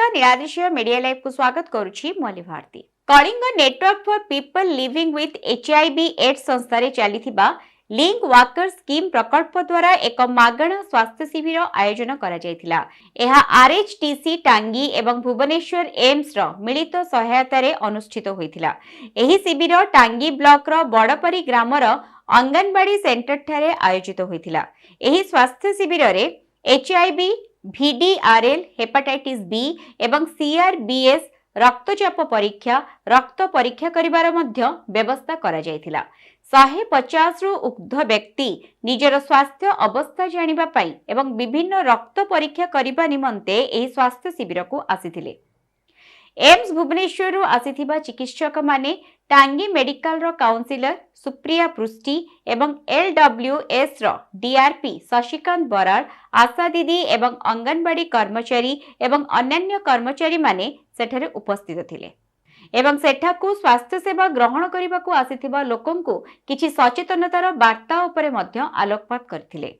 नमस्कार नीलाद्रिशय media live को स्वागत करुछि Moli Bharati. Kalinga network for people living with HIV AIDS संस्थारे चलीथिबा लिंक वाकर स्कीम प्रकल्प द्वारा एक मागणा स्वास्थ्य शिविर आयोजन करा जायतिला। एहा आरएचटीसी टांगी एवं भुवनेश्वर एम्स रो मिलित सहायता रे अनुष्ठित होइतिला। एही शिविर टांगी ब्लॉक रो बड़परी ग्राम रो अंगनवाड़ी सेंटर ठारे आयोजित होइतिला। एही स्वास्थ्य शिविर रे एचआईवी VDRL हेपाटाइटिस बी एवं CRBS रक्तचाप परीक्षा करिवार मध्य व्यवस्था करा जायतिला। 150 रु उर्ध्व व्यक्ति निजर स्वास्थ्य अवस्था जानिबा पई एवं विभिन्न रक्त परीक्षा करिबा निमंते एही स्वास्थ्य शिविर को आसीथिले। एम्स भुवनेश्वर आसीथिबा चिकित्सक माने टांगी मेडिकल रो काउंसिलर सुप्रिया पृष्टि एवं LWS रो DRP शशिकांत बराड़, आशा दीदी एवं अंगनवाड़ी कर्मचारी एवं अन्य कर्मचारी माने सेठारे उपस्थित थिले एवं सेठाकू स्वास्थ्य सेवा ग्रहण करने आसीथिबा लोकंकु किछि सचेतनतार वार्ता उपरे मध्य आलोकपात करथिले।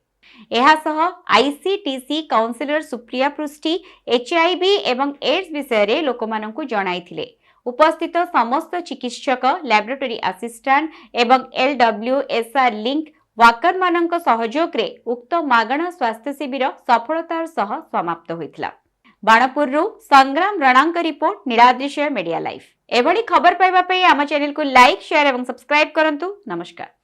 एहासह आईसीटीसी काउंसिलर सुप्रिया पृष्टि एचआईवी एवं एड्स विषय रे लोकमानंकु जणाइथिले। उपस्थित समस्त चिकित्सक, लैबोरेटरी असिस्टेंट एवं LWSR लिंक वाकर मानंक सहयोग रे उक्त मागणा स्वास्थ्य शिविर सफलतार सह समाप्त होइथिला। बाणपुर रु संग्राम रणांक रिपोर्ट नीलाद्रिशय मीडिया लाइव। एभली खबर पाइबा पई आम चैनल को लाइक, शेयर एवं सब्सक्राइब करंतु। नमस्कार।